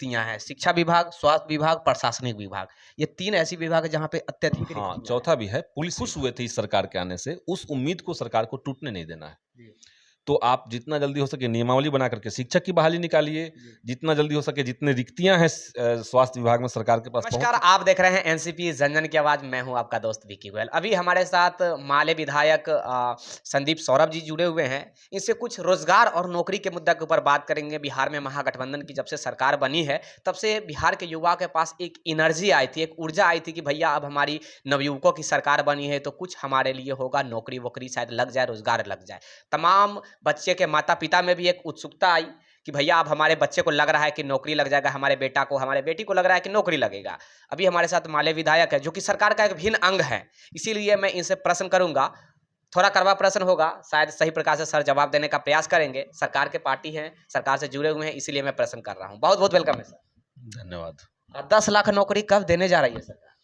रिक्तियां हैं, शिक्षा विभाग, स्वास्थ्य विभाग, प्रशासनिक विभाग, ये 3 ऐसी विभाग है जहाँ पे अत्यधिक हाँ, रिक्तियां हैं। चौथा भी है, पुलिस खुश हुए थे इस सरकार के आने से, उस उम्मीद को सरकार को टूटने नहीं देना है। जी, तो आप जितना जल्दी हो सके नियमावली बना करके शिक्षक की बहाली निकालिए, जी। जितना जल्दी हो सके जितने रिक्तियाँ हैं स्वास्थ्य विभाग में सरकार के पास नमस्कार, आप देख रहे हैं एनसीपी जनजन की आवाज़, मैं हूं आपका दोस्त विकी गोयल। अभी हमारे साथ माले विधायक संदीप सौरभ जी जुड़े हुए हैं। इनसे कुछ रोजगार और नौकरी के मुद्दे के ऊपर बात करेंगे। बिहार में महागठबंधन की जब से सरकार बनी है, तब से बिहार के युवा के पास एक एनर्जी आई थी, एक ऊर्जा आई थी कि भैया अब हमारी नवयुवकों की सरकार बनी है, तो कुछ हमारे लिए होगा, नौकरी-वोकरी शायद लग जाए, रोजगार लग जाए। तमाम बच्चे के माता-पिता में भी एक उत्सुकता आई कि भैया अब हमारे बच्चे को लग रहा है कि नौकरी लग जाएगा, हमारे बेटा को, हमारे बेटी को लग रहा है कि नौकरी लगेगा। अभी हमारे साथ माले विधायक है, जो कि सरकार का एक भिन्न अंग है। इसीलिए मैं इनसे प्रश्न करूँगा, थोड़ा कड़वा प्रश्न होगा, शायद सही प्रकार से सर जवाब देने का प्रयास करेंगे। सरकार के पार्टी हैं, सरकार से जुड़े हुए हैं, इसीलिए मैं प्रश्न कर रहा हूँ। बहुत-बहुत वेलकम है सर। धन्यवाद। 10 लाख नौकरी कब देने जा रही है सरकार?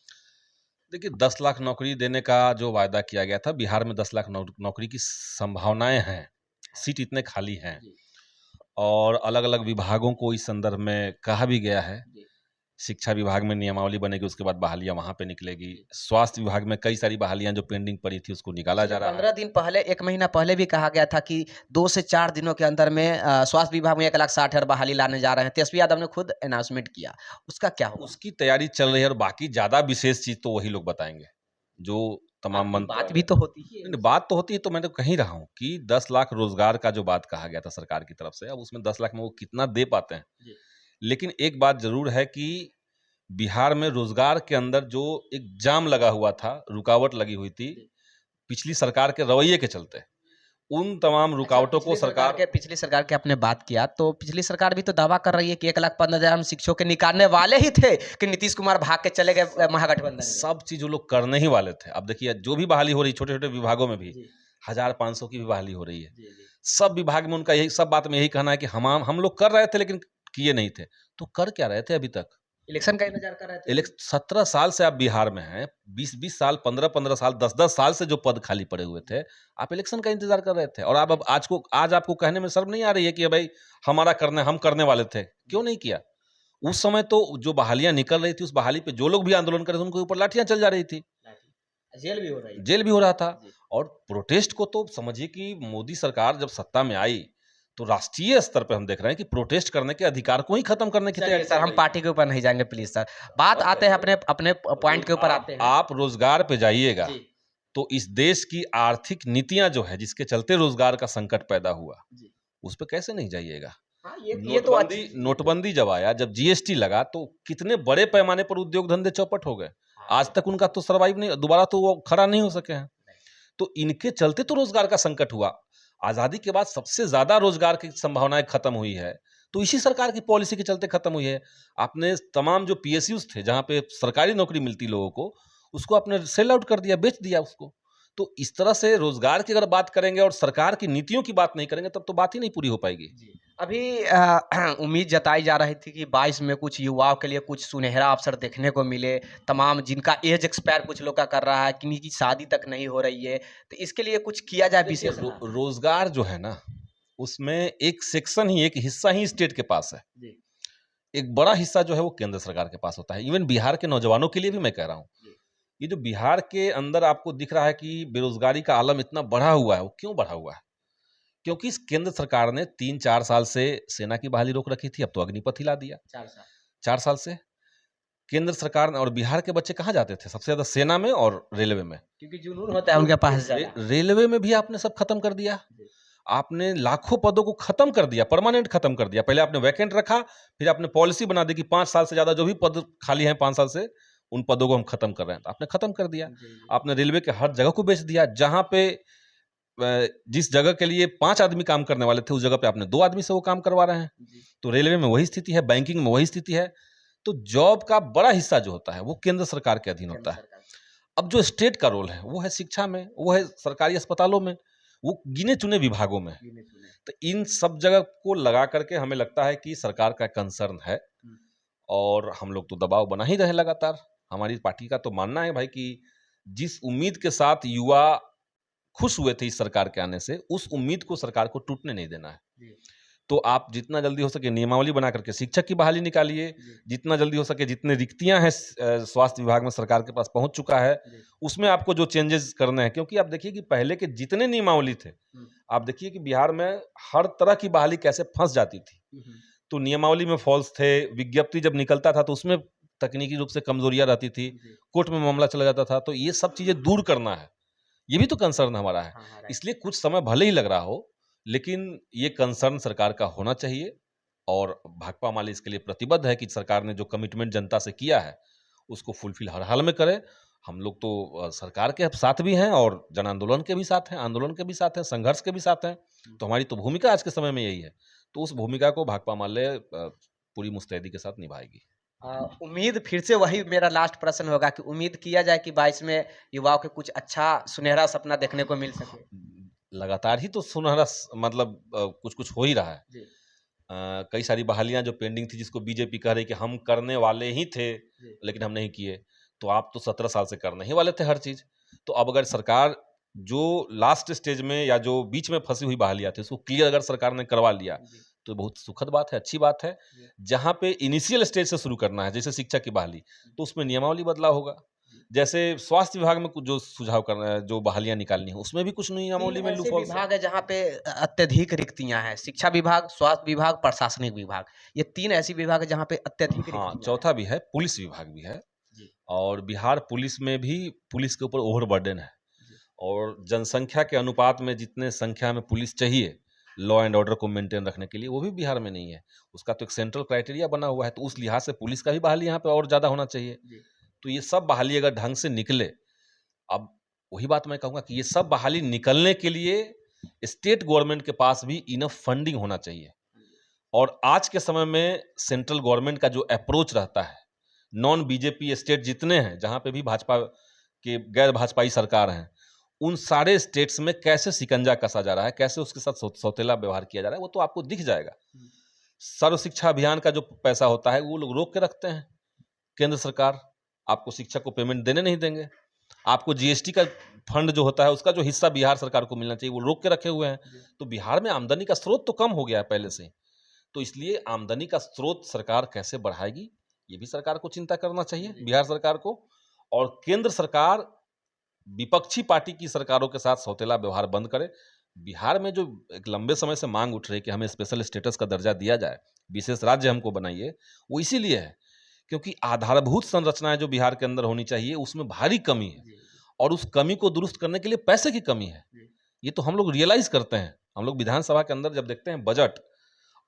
देखिए 10 लाख नौकरी देने का जो वायदा किया गया था, बिहार में 10 लाख नौकरी की संभावनाएँ हैं, सीट इतने खाली हैं जी, और अलग-अलग विभागों को इस संदर्भ में कहा भी गया है। जी, शिक्षा विभाग में नियमावली बनेगी, उसके बाद बहालियाँ वहाँ पे निकलेगी। जी। स्वास्थ्य विभाग में कई सारी बहालियाँ जो पेंडिंग पड़ी थी, उसको निकाला पिछले जा रहा 15 है। दिन पहले, 1 महीना पहले भी कहा गया था कि 2 से 4 दिनों के अंदर में स्वास्थ्य विभाग में 1,60,000 बहाली लाने जा रहे हैं। तेजस्वी यादव ने खुद अनाउंसमेंट किया। उसका क्या होगा? उसकी तैयारी चल रही है और बाकी ज़्यादा विशेष चीज़ तो वही लोग बताएँगे, जो तमाम बात भी मंत्रालय तो होती ही है नहीं, नहीं, इनसे। बात तो होती है तो मैं तो कह ही रहा हूँ कि 10 लाख रोज़गार का जो बात कहा गया था सरकार की तरफ से, अब उसमें 10 लाख में वो कितना दे पाते हैं। जी, लेकिन एक बात ज़रूर है कि बिहार में रोज़गार के अंदर जो एक जाम लगा हुआ था, रुकावट लगी हुई थी, जी। पिछली सरकार के रवैये के चलते, उन तमाम अच्छा, रुकावटों को सरकार पिछली सरकार की आपने बात किया, तो पिछली सरकार भी तो दावा कर रही है कि 1,15,000 हम शिक्षकों के निकालने वाले ही थे कि नीतीश कुमार भाग के चले गए महागठबंधन में। सब चीज़ वो लोग करने ही वाले थे। अब देखिए जो भी बहाली हो रही है छोटे-छोटे विभागों में भी जी, 1000-500 की भी बहाली हो रही है। जी, जी। सब विभाग में उनका यही सब बात में यही कहना है कि हम लोग कर रहे थे लेकिन किए नहीं थे। तो कर क्या रहे थे अभी तक? इलेक्शन का इंतज़ार कर रहे थे इलेक् कि 17 साल से आप बिहार में हैं, 20-20 साल, 15-15 साल, 10-10 साल से जो पद खाली पड़े हुए थे, आप इलेक्शन का इंतज़ार कर रहे थे और आप अब आज आपको कहने में शर्म नहीं आ रही है कि भई हम करने वाले थे। क्यों नहीं किया? उस समय तो जो बहालियाँ निकल रही थी, उस बहाली पे जो लोग भी आंदोलन कर रहे थे, उनके ऊपर लाठियाँ चल जा रही थी। जेल भी हो रही है। जेल भी हो रहा था जी। और प्रोटेस्ट को तो समझिए कि मोदी सरकार जब सत्ता में आई, तो राष्ट्रीय स्तर पे हम देख रहे हैं कि प्रोटेस्ट करने के अधिकार को ही खत्म करने की चलिए तैयारी सर, चल हम रही है। पार्टी के ऊपर नहीं जाएँगे प्लीज़ सर। बात मत आते हैं जाइए। अपने अपने पॉइंट के ऊपर आते हैं। आप रोज़गार पे जाइएगा, जी, तो इस देश की आर्थिक नीतियाँ जो है, जिसके चलते रोज़गार का संकट पैदा हुआ, जी। उस पे कैसे नहीं जाइएगा? हाँ, ये तो अच्छी नोटबंदी जब आया, जब जीएसटी लगा, तो कितने बड़े पैमाने पर उद्योग धंधे चौपट हो गए। हाँ, आज तक उनका तो सर्वाइव नहीं दोबारा तो वो खड़ा नहीं हो सके हैं। तो इनके चलते तो रोज़गार का संकट हुआ। आज़ादी के बाद सबसे ज़्यादा रोज़गार की संभावनाएँ खत्म हुई है, तो इसी सरकार की पॉलिसी के चलते खत्म हुई है। आपने तमाम जो पीएसयूज़ थे, जहाँ पे सरकारी नौकरी मिलती लोगों को, उसको आपने सेल आउट कर दिया, बेच दिया उसको। तो इस तरह से रोज़गार की अगर बात करेंगे और सरकार की नीतियों की बात नहीं करेंगे, तब तो बात ही नहीं पूरी हो पाएगी। जी। अभी उम्मीद जताई जा रही थी कि 22 में कुछ युवाओं के लिए कुछ सुनहरा अवसर देखने को मिले, तमाम जिनका एज एक्सपायर कुछ लोग का कर रहा है, किन्हीं की शादी तक नहीं हो रही है, तो इसके लिए कुछ किया जाए देखिए विशेष लाभ। रोज़गार जो है ना, उसमें एक सेक्शन ही, एक हिस्सा ही स्टेट के पास है। जी, एक बड़ा हिस्सा जो है वो केंद्र सरकार के पास होता है। इवन बिहार के नौजवानों के लिए भी मैं कह रहा हूँ। जी, ये जो बिहार के अंदर आपको दिख रहा है कि बेरोज़गारी का आलम इतना बढ़ा हुआ है, वो क्यों बढ़ा हुआ है? क्योंकि इस केंद्र सरकार ने 3-4 साल से सेना की बहाली रोक रखी थी, अब तो अग्निपथ हिला दिया। 4 साल। 4 साल से केंद्र सरकार ने और बिहार के बच्चे कहाँ जाते थे? सबसे ज़्यादा सेना में और रेलवे में। क्योंकि जुनून होता है तो उनके पास रे ज़्यादा। रेलवे में भी आपने सब खत्म कर दिया। जी, आपने लाखों पदों को खत्म कर दिया, परमानेंट खत्म कर दिया। पहले आपने वैकेंट रखा, फिर आपने पॉलिसी बना दी कि 5 साल से ज़्यादा जो भी पद खाली हैं 5 साल से, उन पदों को हम खत्म कर रहे हैं। तो आपने खत्म कर दिया। जी, जी। आपने रेलवे के हर जगह को बेच दिया, जहाँ पे जिस जगह के लिए 5 आदमी काम करने वाले थे, उस जगह पे आपने 2 आदमी से वो काम करवा रहे हैं। जी, तो रेलवे में वही स्थिति है, बैंकिंग में वही स्थिति है। तो जॉब का बड़ा हिस्सा जो होता है, वो केंद्र सरकार के अधीन केंद्र होता है। सरकार। अब जो स्टेट का रोल है, वो है शिक्षा में, वो है सरकारी अस्पतालों में, वो गिने-चुने विभागों में। गिने-चुने। तो इन सब जगह को लगा करके हमें लगता है कि सरकार का कंसर्न है हुँ। और हम लोग तो दबाव बना ही रहे हैं लगातार। हमारी पार्टी का तो मानना है भाई कि जिस उम्मीद के साथ युवा खुश हुए थे इस सरकार के आने से, उस उम्मीद को सरकार को टूटने नहीं देना है। जी। तो आप जितना जल्दी हो सके नियमावली बना करके शिक्षक की बहाली निकालिए, जी, जितना जल्दी हो सके जितने रिक्तियां हैं स्वास्थ्य विभाग में सरकार के पास पहुंच चुका है, जी। उसमें आपको जो चेंजेस करने हैं, क्योंकि आप देखिए कि पहले के जितने नियमावली थे, हुँ, आप देखिए कि बिहार में हर तरह की बहाली कैसे फंस जाती थी। हुँ, हुँ। तो नियमावली में फॉल्स थे, विज्ञप्ति जब निकलता था तो उसमें तकनीकी रूप से कमजोरियां रहती थी, जी। कोर्ट में मामला चला जाता था, तो ये सब चीजें दूर करना है, ये भी तो कंसर्न हमारा है। हाँ, हाँ, राइट। इसलिए कुछ समय भले ही लग रहा हो, लेकिन ये कंसर्न सरकार का होना चाहिए और भाकपा माले इसके लिए प्रतिबद्ध है कि सरकार ने जो कमिटमेंट जनता से किया है, उसको फुलफिल हर हाल में करे। हम लोग तो सरकार के साथ भी हैं और जन आंदोलन के भी साथ हैं, आंदोलन के भी साथ हैं, संघर्ष के भी साथ हैं। तो हमारी तो भूमिका आज के समय में यही है। तो उस भूमिका को भाकपा माले पूरी मुस्तैदी के साथ निभाएगी। उम्मीद फिर से वही मेरा लास्ट प्रश्न होगा कि उम्मीद किया जाए कि 22 में युवाओं को कुछ अच्छा सुनहरा सपना देखने को मिल सके। लगातार ही तो सुनहरा मतलब कुछ-कुछ हो ही रहा है। जी, कई सारी बहालियाँ जो पेंडिंग थी जिसको बीजेपी कह रही कि हम करने वाले ही थे, जी, लेकिन हम नहीं किए। तो आप तो 17 साल से करने ही वाले थे हर चीज़। तो अब अगर सरकार जो लास्ट स्टेज में या जो बीच में फँसी हुई बहालियाँ थी, उसको क्लियर अगर सरकार ने करवा लिया, जी, तो बहुत सुखद बात है, अच्छी बात है। जी, जहाँ पे इनिशियल स्टेज से शुरू करना है, जैसे शिक्षा की बहाली, तो उसमें नियमावली बदलाव होगा। जी। जैसे स्वास्थ्य विभाग में कुछ जो सुझाव करना है, जो बहालियाँ निकालनी है, उसमें भी कुछ 3 नियमावली में ऐसे लूपहोल्स है। विभाग है जहाँ पे अत्यधिक रिक्तियाँ हैं, शिक्षा विभाग, स्वास्थ्य विभाग, प्रशासनिक विभाग। ये 3 ऐसी विभाग है जहाँ पे अत्यधिक हाँ, रिक्तियाँ हैं। चौथा भी है, पुलिस विभाग भी है। जी, और बिहार पुलिस में भी पुलिस के ऊपर ओवरबर्डन है जी, और जनसंख्या के अनुपात में जितने संख्या में पुलिस चाहिए लॉ एंड ऑर्डर को मेंटेन रखने के लिए, वो भी बिहार में नहीं है। उसका तो एक सेंट्रल क्राइटेरिया बना हुआ है, तो उस लिहाज से पुलिस का भी बहाली यहाँ पे और ज़्यादा होना चाहिए। जी, तो ये सब बहाली अगर ढंग से निकले, अब वही बात मैं कहूँगा कि ये सब बहाली निकलने के लिए स्टेट गवर्नमेंट के पास भी इनफ फंडिंग होना चाहिए। और आज के समय में सेंट्रल गवर्नमेंट का जो अप्रोच रहता है, नॉन बीजेपी स्टेट जितने हैं, जहाँ पे भी भाजपा के गैर भाजपाई सरकार हैं, उन सारे स्टेट्स में कैसे शिकंजा कसा जा रहा है, कैसे उसके साथ सौतेला व्यवहार किया जा रहा है, वो तो आपको दिख जाएगा। हुँ, सर्व शिक्षा अभियान का जो पैसा होता है, वो लोग रोक के रखते हैं। केंद्र सरकार आपको शिक्षक को पेमेंट देने नहीं देंगे। आपको जीएसटी का फंड जो होता है, उसका जो हिस्सा बिहार सरकार को मिलना चाहिए, वो रोक के रखे हुए हैं। जी, तो बिहार में आमदनी का स्रोत तो कम हो गया है पहले से ही। तो इसलिए आमदनी का स्रोत सरकार कैसे बढ़ाएगी, ये भी सरकार को चिंता करना चाहिए, जी, बिहार सरकार को। और केंद्र सरकार विपक्षी पार्टी की सरकारों के साथ सौतेला व्यवहार बंद करे। बिहार में जो एक लंबे समय से मांग उठ रही है कि हमें स्पेशल स्टेटस का दर्जा दिया जाए, विशेष राज्य हमको बनाइए, वो इसीलिए है क्योंकि आधारभूत संरचनाएं जो बिहार के अंदर होनी चाहिए, उसमें भारी कमी है जी, जी, और उस कमी को दुरुस्त करने के लिए पैसे की कमी है। जी, ये तो हम लोग रियलाइज करते हैं। हम लोग विधानसभा के अंदर जब देखते हैं बजट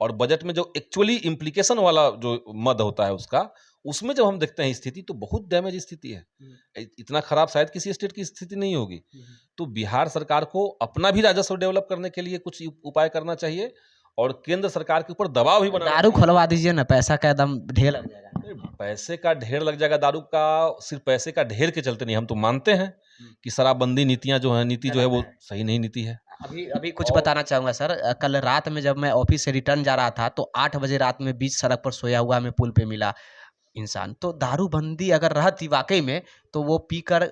और बजट में जो एक्चुअली इम्प्लीकेशन वाला जो मद होता है उसका, उसमें जब हम देखते हैं स्थिति तो बहुत डैमेज स्थिति है। हुँ, इतना खराब शायद किसी स्टेट की स्थिति नहीं होगी। हुँ, हुँ। तो बिहार सरकार को अपना भी राजस्व डेवलप करने के लिए कुछ उपाय करना चाहिए और केंद्र सरकार के ऊपर दबाव भी बनाना दारू चाहिए। खुलवा दीजिए ना, पैसा का एकदम ढेर लग जाएगा। नहीं, पैसे का ढेर लग जाएगा दारू का, सिर्फ पैसे का ढेर के चलते नहीं, हम तो मानते हैं हुँ, कि शराबबंदी नीतियाँ जो हैं नीति जो है गलत वो है। सही नहीं नीति है। अभी अभी कुछ और बताना चाहूँगा सर, कल रात में जब मैं ऑफ़िस से रिटर्न जा रहा था, तो 8 बजे रात में बीच सड़क पर सोया हुआ हमें पुल पे मिला इंसान। तो दारूबंदी अगर रहती वाक़ई में, तो वो पीकर